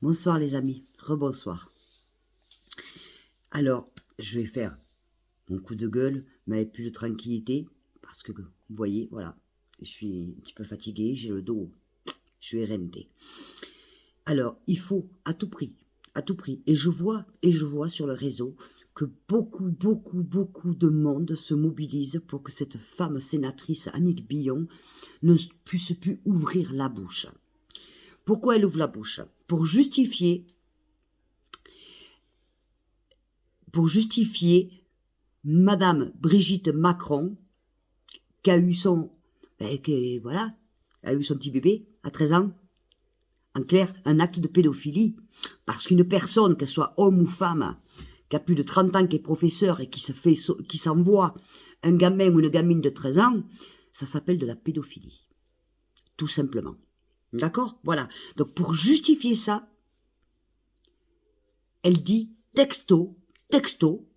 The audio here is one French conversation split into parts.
Bonsoir les amis, rebonsoir. Alors, je vais faire mon coup de gueule, mais avec plus de tranquillité, parce que, vous voyez, voilà, je suis un petit peu fatigué, j'ai le dos, je suis éreinté. Alors, il faut à tout prix, et je vois sur le réseau que beaucoup de monde se mobilise pour que cette femme sénatrice, Annick Billon, ne puisse plus ouvrir la bouche. Pourquoi elle ouvre la bouche? Pour justifier Madame Brigitte Macron, qui a eu son, a eu son petit bébé à 13 ans. En clair, un acte de pédophilie. Parce qu'une personne, qu'elle soit homme ou femme, qui a plus de 30 ans, qui est professeur et qui s'envoie un gamin ou une gamine de 13 ans, ça s'appelle de la pédophilie. Tout simplement. D'accord? Voilà. Donc, pour justifier ça, elle dit texto,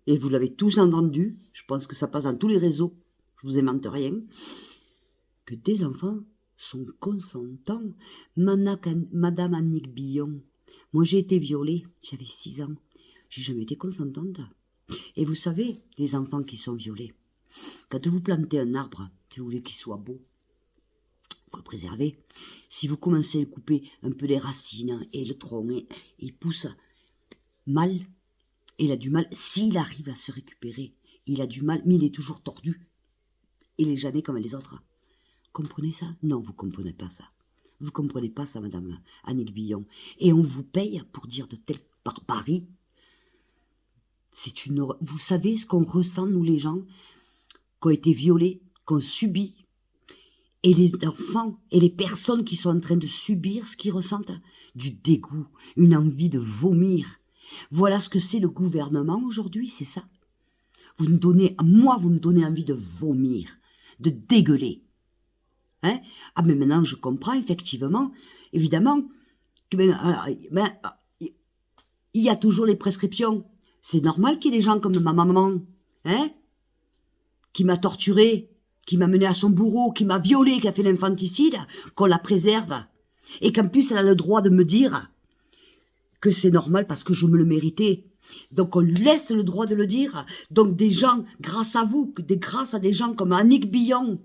et vous l'avez tous entendu, je pense que ça passe dans tous les réseaux, je vous invente rien, que des enfants sont consentants. Madame Annick Billon, moi j'ai été violée, j'avais 6 ans, j'ai jamais été consentante. Et vous savez, les enfants qui sont violés, quand vous plantez un arbre, si vous voulez qu'il soit beau, il faut le préserver. Si vous commencez à couper un peu les racines et le tronc, il pousse mal. Il a du mal, s'il arrive à se récupérer, il a du mal, mais il est toujours tordu. Il n'est jamais comme les autres. Comprenez ça? Non, vous comprenez pas ça. Vous comprenez pas ça, madame Annick Billon. Et on vous paye pour dire de telles barbaries. C'est une horreur. Vous savez ce qu'on ressent, nous les gens, qui ont été violés, qu'on subit, et les enfants et les personnes qui sont en train de subir ce qu'ils ressentent? Du dégoût, une envie de vomir. Voilà ce que c'est le gouvernement aujourd'hui, c'est ça. Vous me donnez envie de vomir, de dégueuler. Hein? Ah, mais maintenant je comprends effectivement, évidemment, que il y a toujours les prescriptions. C'est normal qu'il y ait des gens comme ma maman, hein, qui m'a torturée, qui m'a menée à son bourreau, qui m'a violée, qui a fait l'infanticide, qu'on la préserve. Et qu'en plus elle a le droit de me dire que c'est normal parce que je me le méritais. Donc on lui laisse le droit de le dire. Donc des gens, grâce à vous, grâce à des gens comme Annick Billon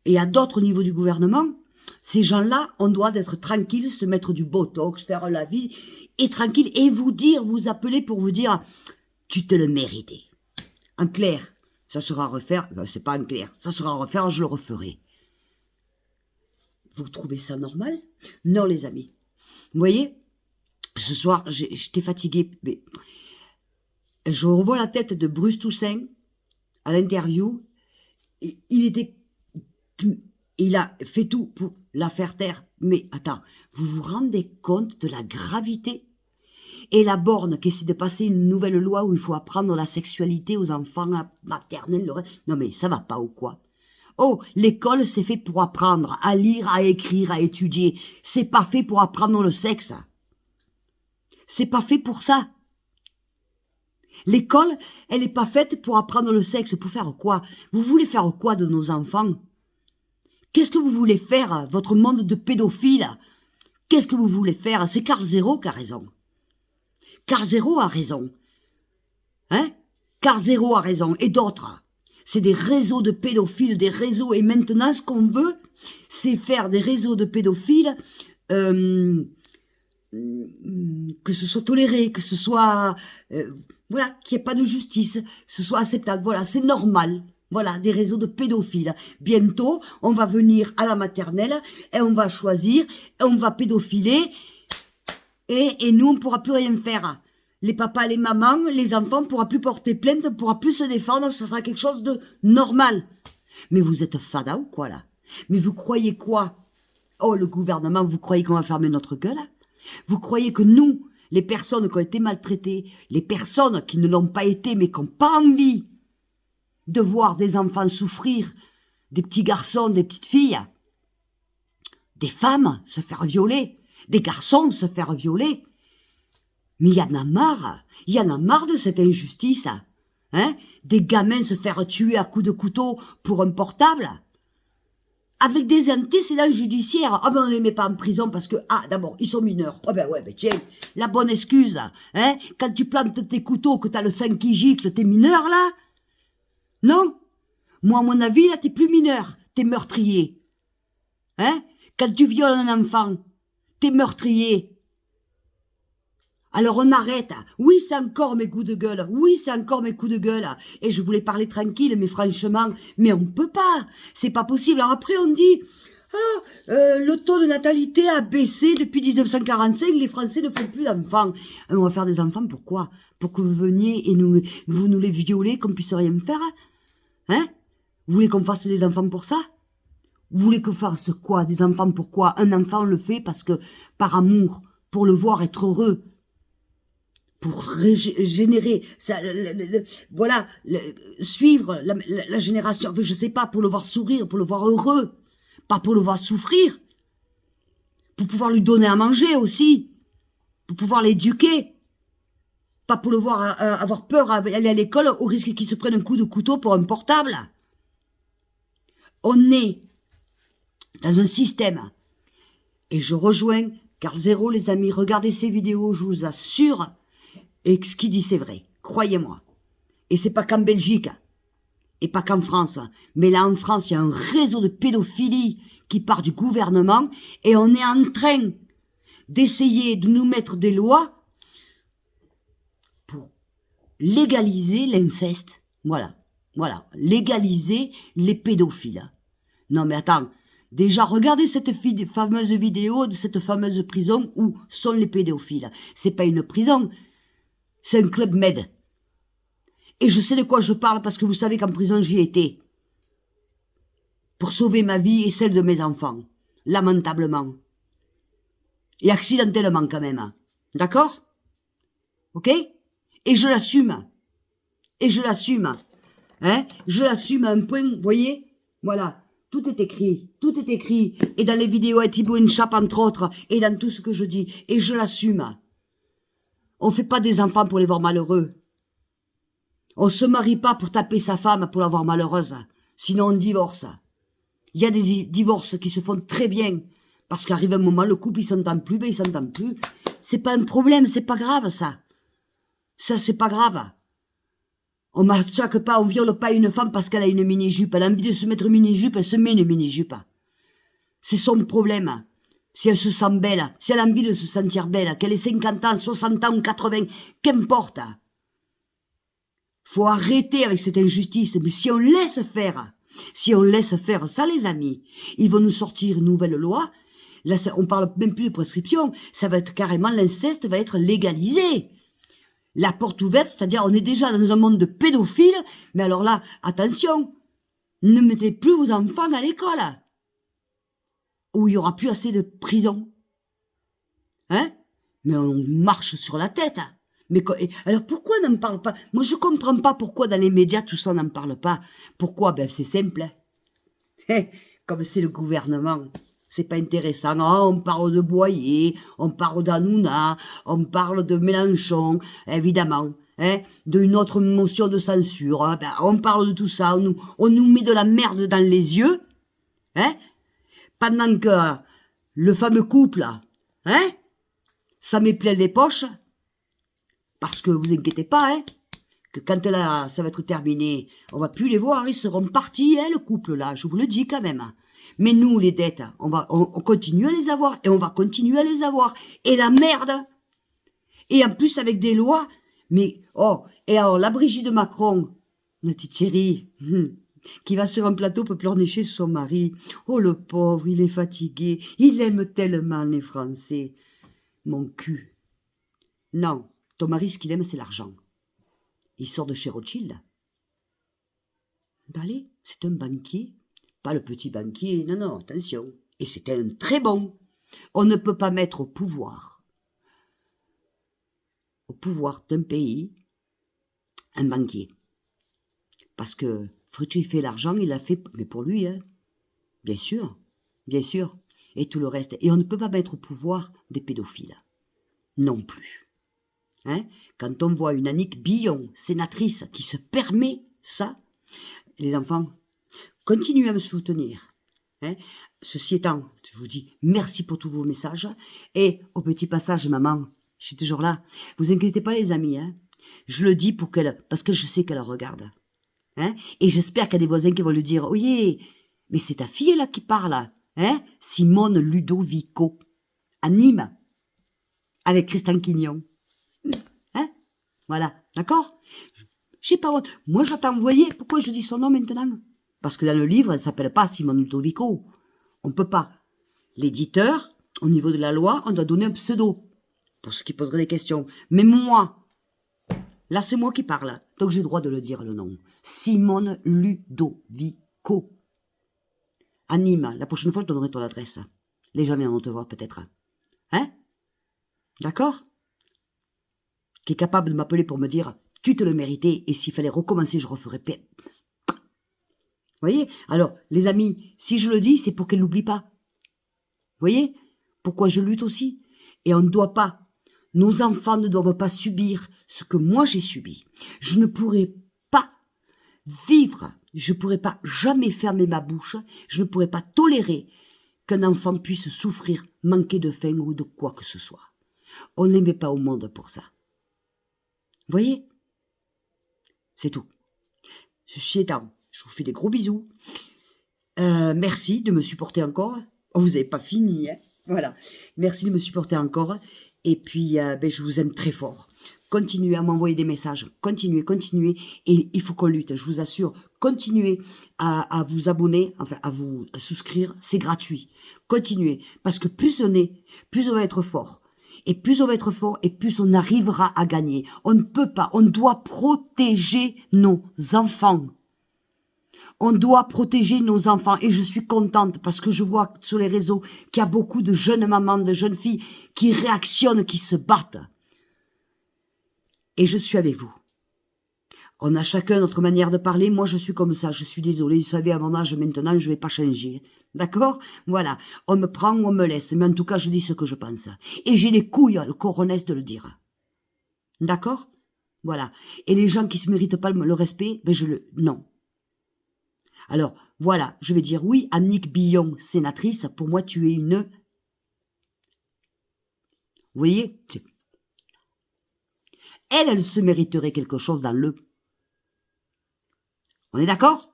et à d'autres au niveau du gouvernement, ces gens-là, on doit être tranquille, se mettre du botox, faire la vie, et tranquille, et vous appeler pour vous dire, tu te le méritais. En clair, ça sera à refaire, c'est pas en clair, ça sera à refaire, je le referai. Vous trouvez ça normal? Non, les amis. Vous voyez, ce soir, j'étais fatiguée, mais je revois la tête de Bruce Toussaint à l'interview. Il a fait tout pour la faire taire. Mais attends, vous vous rendez compte de la gravité? Et la Borne qui essaie de passer une nouvelle loi où il faut apprendre la sexualité aux enfants maternels. Non mais ça va pas ou quoi? Oh, l'école c'est fait pour apprendre à lire, à écrire, à étudier. C'est pas fait pour apprendre le sexe. C'est pas fait pour ça. L'école, elle est pas faite pour apprendre le sexe. Pour faire quoi? Vous voulez faire quoi de nos enfants? Qu'est-ce que vous voulez faire, votre monde de pédophiles? Qu'est-ce que vous voulez faire? C'est Carl Zero qui a raison. Carl Zero a raison. Hein? Carl Zero a raison. Et d'autres. C'est des réseaux de pédophiles, des réseaux. Et maintenant, ce qu'on veut, c'est faire des réseaux de pédophiles, que ce soit toléré, que ce soit, voilà, qu'il n'y ait pas de justice, ce soit acceptable. Voilà, c'est normal. Voilà, des réseaux de pédophiles. Bientôt, on va venir à la maternelle et on va choisir, et on va pédophiler et nous, on ne pourra plus rien faire. Les papas, les mamans, les enfants ne pourront plus porter plainte, ne pourront plus se défendre, ça sera quelque chose de normal. Mais vous êtes fada ou quoi, là? Mais vous croyez quoi? Oh, le gouvernement, vous croyez qu'on va fermer notre gueule? Vous croyez que nous, les personnes qui ont été maltraitées, les personnes qui ne l'ont pas été mais qui n'ont pas envie de voir des enfants souffrir, des petits garçons, des petites filles, des femmes se faire violer, des garçons se faire violer. Mais il y en a marre de cette injustice, hein? Des gamins se faire tuer à coups de couteau pour un portable. avec des antécédents judiciaires. Ah ben on les met pas en prison parce que, ah d'abord, ils sont mineurs. Ah ben ouais, ben tiens, la bonne excuse, hein, quand tu plantes tes couteaux, que t'as le sang qui gicle, t'es mineur là? Non? Moi, à mon avis, là, t'es plus mineur, t'es meurtrier. Hein? Quand tu violes un enfant, t'es meurtrier. Alors on arrête. Oui, c'est encore mes coups de gueule. Oui, c'est encore mes coups de gueule. Et je voulais parler tranquille, mais franchement, mais on peut pas. C'est pas possible. Alors après, on dit, le taux de natalité a baissé depuis 1945. Les Français ne font plus d'enfants. On va faire des enfants, pourquoi? Pour que vous veniez et vous nous les violez, qu'on puisse rien faire? Hein? Vous voulez qu'on fasse des enfants pour ça? Vous voulez que fasse quoi? Des enfants pourquoi? Un enfant, on le fait parce que, par amour, pour le voir être heureux. Pour générer, ça, voilà, suivre la génération, enfin, je sais pas, pour le voir sourire, pour le voir heureux, pas pour le voir souffrir, pour pouvoir lui donner à manger aussi, pour pouvoir l'éduquer, pas pour le voir avoir peur aller à l'école au risque qu'il se prenne un coup de couteau pour un portable. On est dans un système, et je rejoins Carl Zéro, les amis, regardez ces vidéos, je vous assure. Et ce qu'il dit, c'est vrai. Croyez-moi. Et c'est pas qu'en Belgique. Et pas qu'en France. Mais là, en France, il y a un réseau de pédophilie qui part du gouvernement. Et on est en train d'essayer de nous mettre des lois pour légaliser l'inceste. Voilà. Voilà. Légaliser les pédophiles. Non, mais attends. Déjà, regardez cette fameuse vidéo de cette fameuse prison où sont les pédophiles. C'est pas une prison. C'est un club med. Et je sais de quoi je parle parce que vous savez qu'en prison j'y étais. Pour sauver ma vie et celle de mes enfants. Lamentablement. Et accidentellement quand même. D'accord? Ok? Et je l'assume. Et je l'assume. Hein? Je l'assume à un point, vous voyez? Voilà. Tout est écrit. Tout est écrit. Et dans les vidéos à Thibaut Inchap, entre autres. Et dans tout ce que je dis. Et je l'assume. On fait pas des enfants pour les voir malheureux. On se marie pas pour taper sa femme pour la voir malheureuse. Sinon on divorce. Il y a des divorces qui se font très bien. Parce qu'arrive un moment, le couple il s'entend plus, ben il s'entend plus. C'est pas un problème, c'est pas grave ça. Ça c'est pas grave. On massacre pas, on viole pas une femme parce qu'elle a une mini-jupe. Elle a envie de se mettre une mini-jupe, elle se met une mini-jupe. C'est son problème. Si elle se sent belle, si elle a envie de se sentir belle, qu'elle ait 50 ans, 60 ans ou 80, qu'importe. Faut arrêter avec cette injustice. Mais si on laisse faire ça, les amis, ils vont nous sortir une nouvelle loi. Là, on parle même plus de prescription. Ça va être carrément, l'inceste va être légalisé. La porte ouverte, c'est-à-dire on est déjà dans un monde de pédophiles. Mais alors là, attention, ne mettez plus vos enfants à l'école. Où il y aura plus assez de prison. Hein? Mais on marche sur la tête. Mais alors pourquoi on n'en parle pas? Moi je comprends pas pourquoi dans les médias tout ça on n'en parle pas. Pourquoi? Ben c'est simple. Comme c'est le gouvernement. C'est pas intéressant. Oh, on parle de Boyer, on parle d'Hanouna, on parle de Mélenchon, évidemment. D'une autre motion de censure. Ben, on parle de tout ça. On nous met de la merde dans les yeux. Pendant que le fameux couple, ça met plein les poches. Parce que vous inquiétez pas, que quand là, ça va être terminé, on va plus les voir, ils seront partis, le couple là, je vous le dis quand même. Mais nous, les dettes, on continue à les avoir, et on va continuer à les avoir. Et la merde. Et en plus avec des lois, mais, et alors la Brigitte Macron, notre petite chérie, qui va sur un plateau pour pleurnicher sur son mari. Oh le pauvre, il est fatigué, il aime tellement les Français. Mon cul. Non. Ton mari, ce qu'il aime, c'est l'argent. Il sort de chez Rothschild. Ben allez, c'est un banquier. Pas le petit banquier, non, attention. Et c'est un très bon. On ne peut pas mettre au pouvoir d'un pays, un banquier. Parce que, il fait l'argent, il l'a fait, mais pour lui, bien sûr. Et tout le reste. Et on ne peut pas mettre au pouvoir des pédophiles. Non plus. Quand on voit une Annick Billon, sénatrice, qui se permet ça, les enfants, continuez à me soutenir. Hein. Ceci étant, je vous dis merci pour tous vos messages. Et au petit passage, maman, je suis toujours là. Vous inquiétez pas les amis, hein. Je le dis parce que je sais qu'elle regarde. Hein. Et j'espère qu'il y a des voisins qui vont lui dire, oui, mais c'est ta fille là qui parle, hein. Simone Ludovico, à Nîmes, avec Christian Quignon. Hein. Voilà, d'accord? J'ai pas honte. Moi j'attends, vous voyez, pourquoi je dis son nom maintenant? Parce que dans le livre, elle s'appelle pas Simone Ludovico. On peut pas. L'éditeur, au niveau de la loi, on doit donner un pseudo. Pour ceux qui poseraient des questions. Mais moi, là c'est moi qui parle. Donc j'ai le droit de le dire le nom. Simone Ludovico. À Nîmes. La prochaine fois, je donnerai ton adresse. Les gens viendront te voir peut-être. Hein? D'accord? Qui est capable de m'appeler pour me dire, tu te le méritais, et s'il fallait recommencer, je referais paix. Voyez? Alors, les amis, si je le dis, c'est pour qu'elle n'oublie pas. Voyez? Pourquoi je lutte aussi? Et on ne doit pas. Nos enfants ne doivent pas subir ce que moi j'ai subi. Je ne pourrais pas vivre, je ne pourrais pas jamais fermer ma bouche, je ne pourrais pas tolérer qu'un enfant puisse souffrir, manquer de faim ou de quoi que ce soit. On n'aimait pas au monde pour ça. Voyez? C'est tout. Ceci étant, je vous fais des gros bisous. Merci de me supporter encore. Oh, vous n'avez pas fini, hein? Voilà. Merci de me supporter encore. Et puis, je vous aime très fort. Continuez à m'envoyer des messages. Continuez. Et il faut qu'on lutte, je vous assure. Continuez à vous abonner, enfin, à vous souscrire. C'est gratuit. Continuez. Parce que plus on va être fort. Et plus on va être fort, et plus on arrivera à gagner. On ne peut pas, on doit protéger nos enfants. On doit protéger nos enfants et je suis contente parce que je vois sur les réseaux qu'il y a beaucoup de jeunes mamans, de jeunes filles qui réactionnent, qui se battent. Et je suis avec vous. On a chacun notre manière de parler. Moi, je suis comme ça. Je suis désolée. Vous savez, à mon âge maintenant, je vais pas changer. D'accord? Voilà. On me prend ou on me laisse. Mais en tout cas, je dis ce que je pense. Et j'ai les couilles, le coronesse de le dire. D'accord? Voilà. Et les gens qui se méritent pas le respect, non. Alors, voilà, je vais dire oui, Annick Billon, sénatrice, pour moi, tu es une... Vous voyez? Elle se mériterait quelque chose dans le... On est d'accord?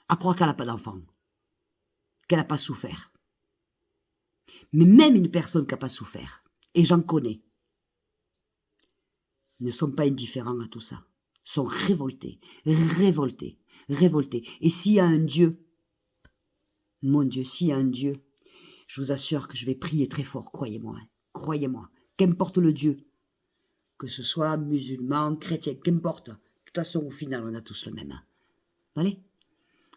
À croire qu'elle n'a pas d'enfant. Qu'elle n'a pas souffert. Mais même une personne qui n'a pas souffert, et j'en connais, ne sont pas indifférents à tout ça. Sont révoltés. Et s'il y a un Dieu, mon Dieu, s'il y a un Dieu, je vous assure que je vais prier très fort, croyez-moi, croyez-moi. Qu'importe le Dieu, que ce soit musulman, chrétien, qu'importe. De toute façon, au final, on a tous le même. Allez?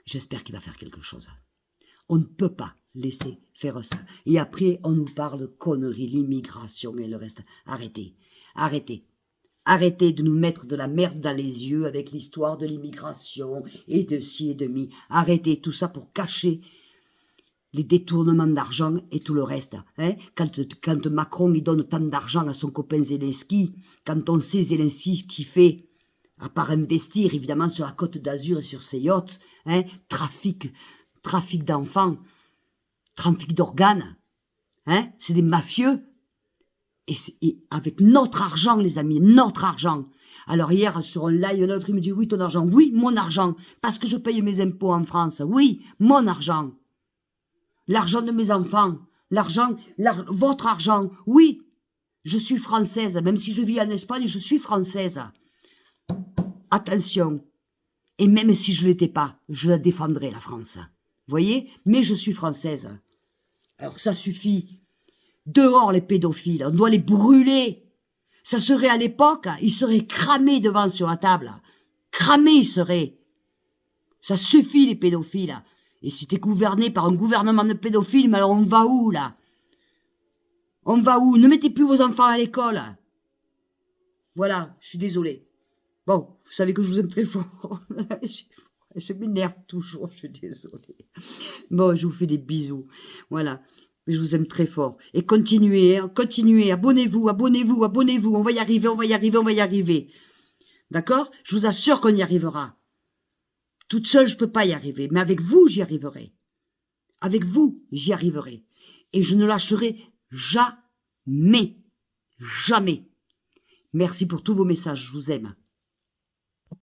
J'espère qu'il va faire quelque chose. On ne peut pas laisser faire ça. Et après, on nous parle de conneries, l'immigration et le reste. Arrêtez. Arrêtez de nous mettre de la merde dans les yeux avec l'histoire de l'immigration et de ci et de mi. Arrêtez tout ça pour cacher les détournements d'argent et tout le reste. Hein? Quand Macron il donne tant d'argent à son copain Zelensky, quand on sait Zelensky ce qu'il fait, à part investir évidemment sur la Côte d'Azur et sur ses yachts, hein? Trafic d'enfants, trafic d'organes, hein? C'est des mafieux. Et avec notre argent, les amis, notre argent. Alors hier, sur un live, un autre, il me dit, oui, ton argent. Oui, mon argent. Parce que je paye mes impôts en France. Oui, mon argent. L'argent de mes enfants. Votre argent. Oui, je suis française. Même si je vis en Espagne, je suis française. Attention. Et même si je ne l'étais pas, je la défendrais, la France. Vous voyez? Mais je suis française. Alors ça suffit. Dehors les pédophiles, on doit les brûler. Ça serait à l'époque, ils seraient cramés devant sur la table. Cramés ils seraient. Ça suffit les pédophiles. Et si t'es gouverné par un gouvernement de pédophiles, mais alors on va où là? On va où? Ne mettez plus vos enfants à l'école. Voilà, je suis désolée. Bon, vous savez que je vous aime très fort. Je m'énerve toujours, je suis désolée. Bon, je vous fais des bisous. Voilà. Je vous aime très fort. Et continuez, hein, continuez. Abonnez-vous. On va y arriver. D'accord? Je vous assure qu'on y arrivera. Toute seule, je peux pas y arriver. Mais avec vous, j'y arriverai. Avec vous, j'y arriverai. Et je ne lâcherai jamais. Jamais. Merci pour tous vos messages, je vous aime.